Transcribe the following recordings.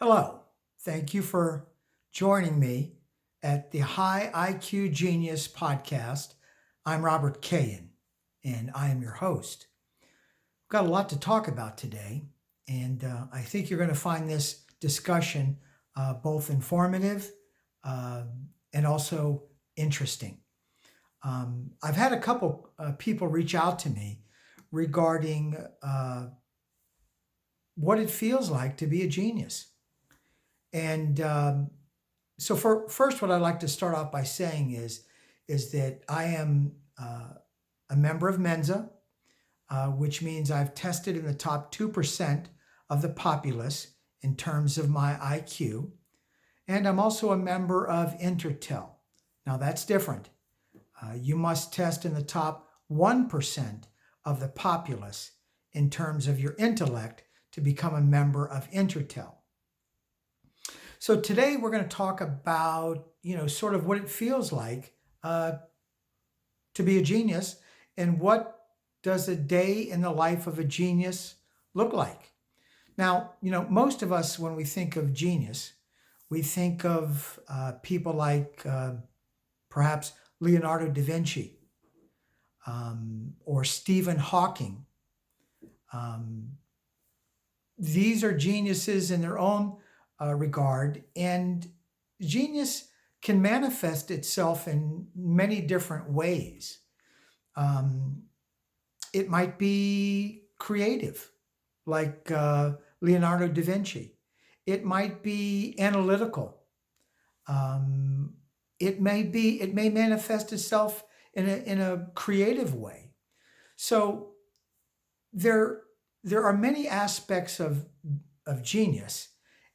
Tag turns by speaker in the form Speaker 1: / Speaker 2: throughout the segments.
Speaker 1: Hello. Thank you for joining me at the High IQ Genius podcast. I'm Robert Kayan, and I am your host. We've got a lot to talk about today, and I think you're going to find this discussion both informative uh, and also interesting. I've had a couple people reach out to me regarding what it feels like to be a genius. And so first, what I'd like to start off by saying is that I am a member of Mensa, which means I've tested in the top 2% of the populace in terms of my IQ. And I'm also a member of Intertel. Now that's different. You must test in the top 1% of the populace in terms of your intellect to become a member of Intertel. So today we're going to talk about, sort of what it feels like to be a genius and what does a day in the life of a genius look like. Now, most of us, when we think of genius, we think of people like perhaps Leonardo da Vinci or Stephen Hawking. These are geniuses in their own regard, and genius can manifest itself in many different ways. It might be creative, like Leonardo da Vinci. It might be analytical. It may manifest itself in a creative way. So there there are many aspects of genius,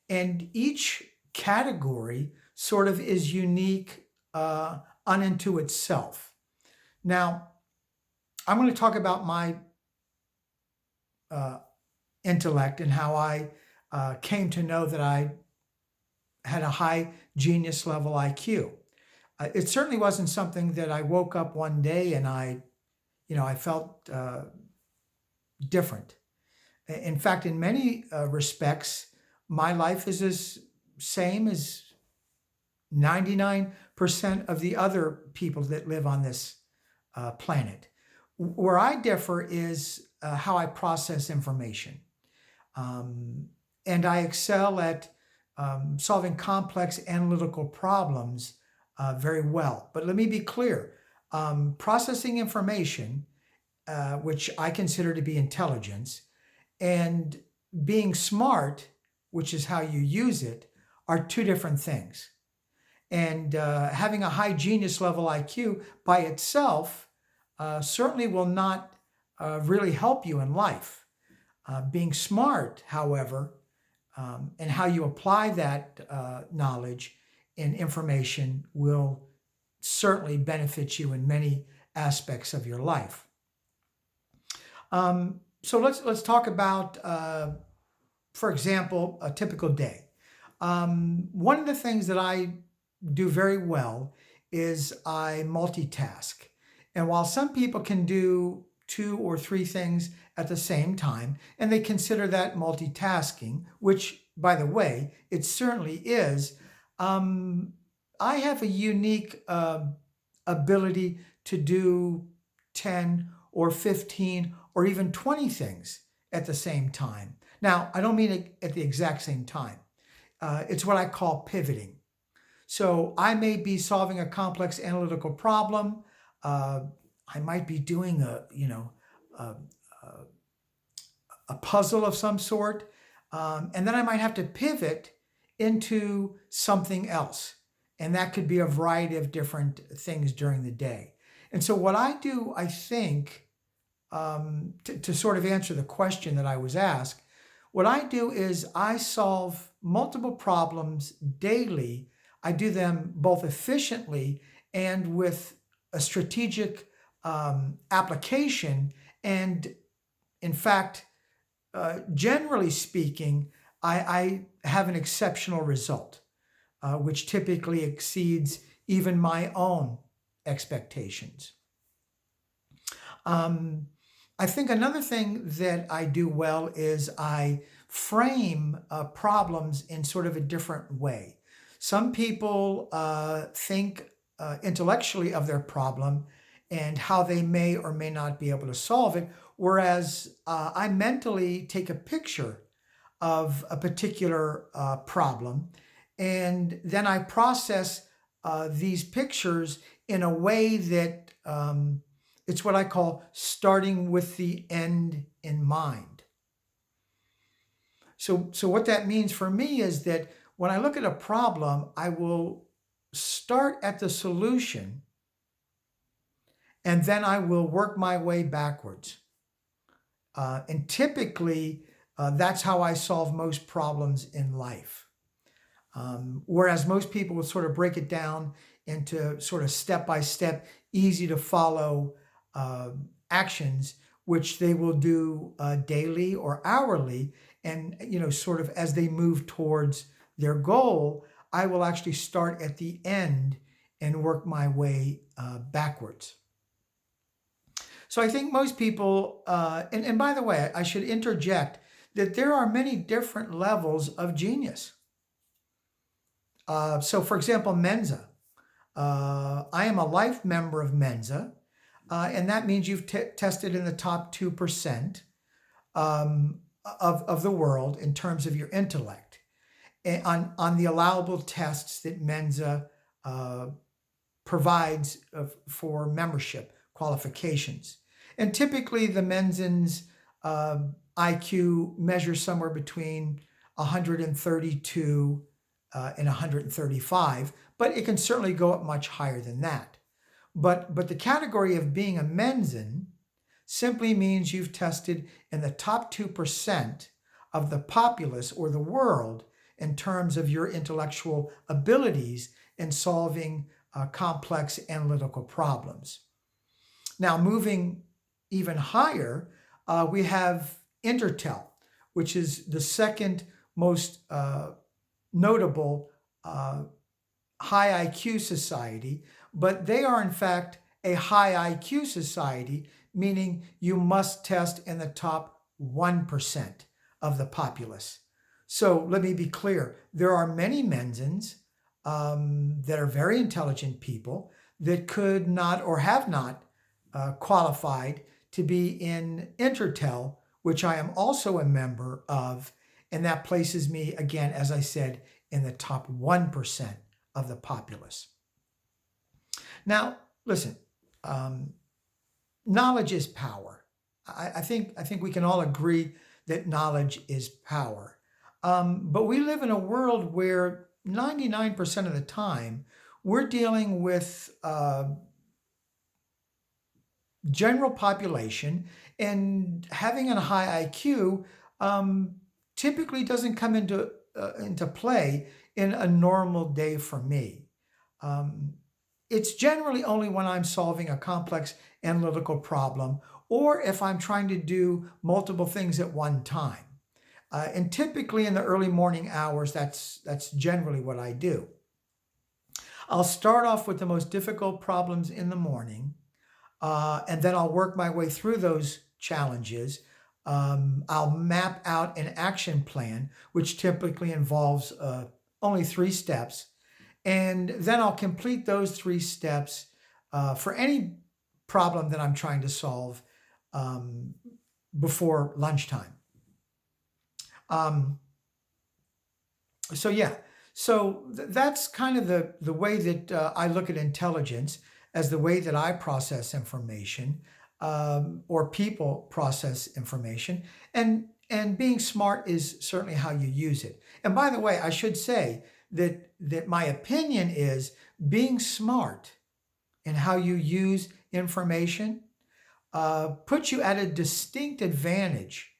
Speaker 1: and each category sort of is unique unto itself. Now, I'm going to talk about my uh, intellect and how I came to know that I had a high genius level IQ. It certainly wasn't something that I woke up one day and I felt different. In fact, in many respects, my life is as same as 99% of the other people that live on this planet. Where I differ is how I process information. Um, and I excel at solving complex analytical problems very well. But let me be clear, processing information, which I consider to be intelligence, and being smart, which is how you use it, are two different things. And having a high genius level IQ by itself certainly will not really help you in life. Being smart, however, and how you apply that knowledge and information will certainly benefit you in many aspects of your life. So let's talk about, for example, a typical day. One of the things that I do very well is I multitask. And while some people can do two or three things at the same time, and they consider that multitasking, which, by the way, it certainly is, um, I have a unique ability to do 10 or 15 or even 20 things at the same time. Now, I don't mean it at the exact same time. It's what I call pivoting. So I may be solving a complex analytical problem. Uh, I might be doing a, a puzzle of some sort, and then I might have to pivot into something else, and that could be a variety of different things during the day. And so what I do, I think, to sort of answer the question that I was asked, what I do is I solve multiple problems daily. I do them both efficiently and with a strategic application. And in fact, generally speaking, I have an exceptional result, which typically exceeds even my own expectations. Um, I think another thing that I do well is I frame problems in sort of a different way. Some people think intellectually of their problem and how they may or may not be able to solve it, whereas I mentally take a picture of a particular problem, and then I process these pictures in a way that it's what I call starting with the end in mind. So what that means for me is that when I look at a problem, I will start at the solution and then I will work my way backwards. And typically, that's how I solve most problems in life. Whereas most people would sort of break it down into sort of step by step, easy to follow actions, which they will do daily or hourly. And, sort of as they move towards their goal, I will actually start at the end and work my way backwards. So I think most people, and by the way, I should interject that there are many different levels of genius. So, for example, Mensa. I am a life member of Mensa, and that means you've tested in the top 2% of the world in terms of your intellect on the allowable tests that Mensa provides for membership qualifications. And typically, the Mensans IQ measures somewhere between 132 and 135, but it can certainly go up much higher than that. But the category of being a Mensan simply means you've tested in the top 2% of the populace or the world in terms of your intellectual abilities in solving complex analytical problems. Now, moving even higher, we have Intertel, which is the second most notable high IQ society, but they are in fact a high IQ society, meaning you must test in the top 1% of the populace. So let me be clear. There are many Mensans that are very intelligent people that could not or have not qualified to be in Intertel, which I am also a member of, and that places me, again, as I said, in the top 1% of the populace. Now, listen, knowledge is power. I think we can all agree that knowledge is power. But we live in a world where 99% of the time we're dealing with general population, and having a high IQ typically doesn't come into play in a normal day for me. It's generally only when I'm solving a complex analytical problem or if I'm trying to do multiple things at one time. And typically in the early morning hours, that's generally what I do. I'll start off with the most difficult problems in the morning, and then I'll work my way through those challenges. I'll map out an action plan, which typically involves only 3 steps. And then I'll complete those 3 steps for any problem that I'm trying to solve before lunchtime. So that's kind of the way that I look at intelligence, as the way that I process information, or people process information. And being smart is certainly how you use it. And by the way, I should say that my opinion is being smart in how you use information puts you at a distinct advantage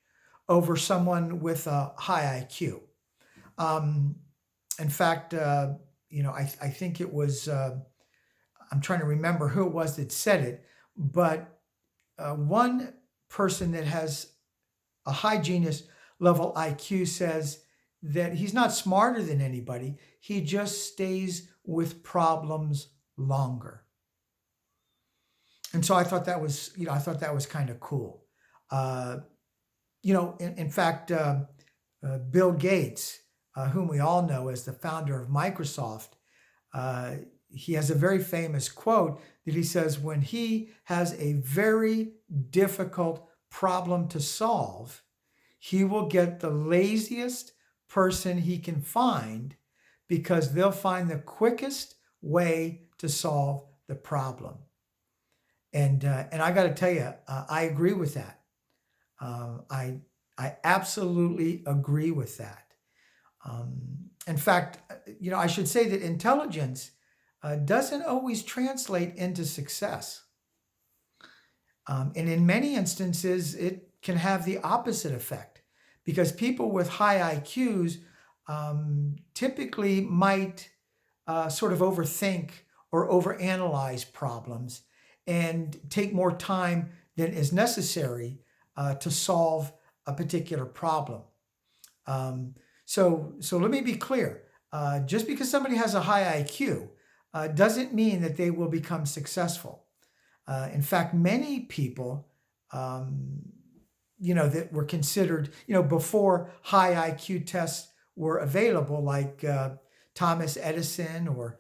Speaker 1: over someone with a high IQ. In fact, I think it was, I'm trying to remember who it was that said it, but one person that has a high genius level IQ says that he's not smarter than anybody. He just stays with problems longer. And so I thought that was kind of cool. In fact, Bill Gates, whom we all know as the founder of Microsoft, uh, he has a very famous quote that he says, when he has a very difficult problem to solve, he will get the laziest person he can find because they'll find the quickest way to solve the problem. And I got to tell you, I agree with that. I absolutely agree with that. In fact, I should say that intelligence doesn't always translate into success. And in many instances, it can have the opposite effect because people with high IQs typically might sort of overthink or overanalyze problems and take more time than is necessary to solve a particular problem. Um, so let me be clear. Just because somebody has a high IQ doesn't mean that they will become successful. In fact, many people, that were considered, before high IQ tests were available, like Thomas Edison or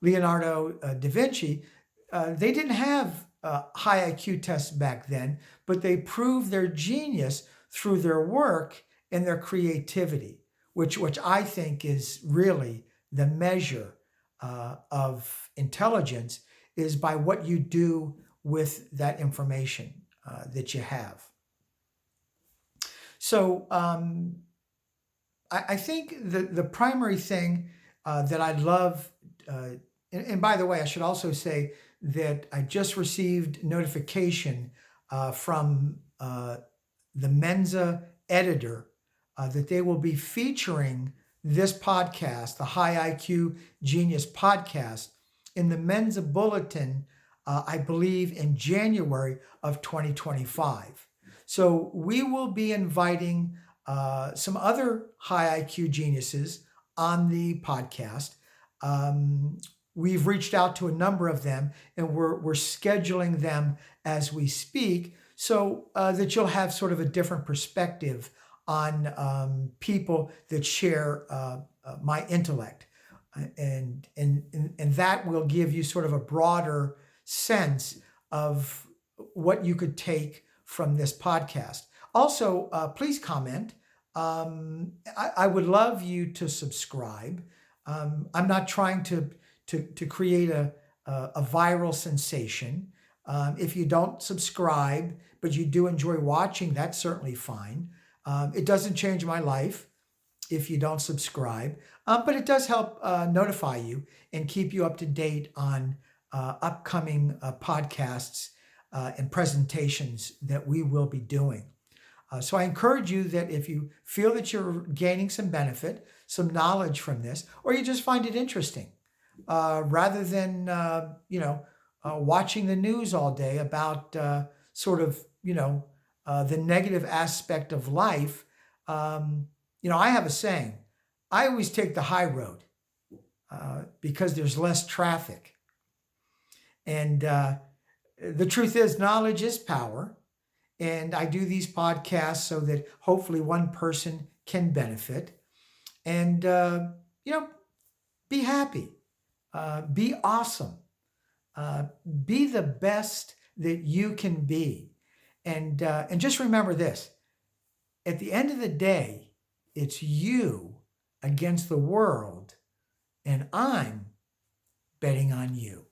Speaker 1: Leonardo da Vinci, they didn't have high IQ tests back then, but they proved their genius through their work and their creativity, which I think is really the measure of intelligence, is by what you do with that information that you have. So I think the primary thing that I'd love, and by the way, I should also say that I just received notification from the Mensa editor that they will be featuring this podcast, the High IQ Genius podcast, in the Mensa Bulletin, I believe in January of 2025. So we will be inviting some other high IQ geniuses on the podcast. We've reached out to a number of them, and we're scheduling them as we speak, so that you'll have sort of a different perspective on people that share my intellect, and that will give you sort of a broader sense of what you could take from this podcast. Also, please comment. I would love you to subscribe. I'm not trying to create a viral sensation. If you don't subscribe, but you do enjoy watching, that's certainly fine. It doesn't change my life if you don't subscribe, but it does help notify you and keep you up to date on upcoming podcasts and presentations that we will be doing. So I encourage you that if you feel that you're gaining some benefit, some knowledge from this, or you just find it interesting, rather than watching the news all day about sort of the negative aspect of life. I have a saying: I always take the high road because there's less traffic, and the truth is, knowledge is power. And I do these podcasts so that hopefully one person can benefit. And, be happy, be awesome, be the best that you can be. And just remember this: at the end of the day, it's you against the world, and I'm betting on you.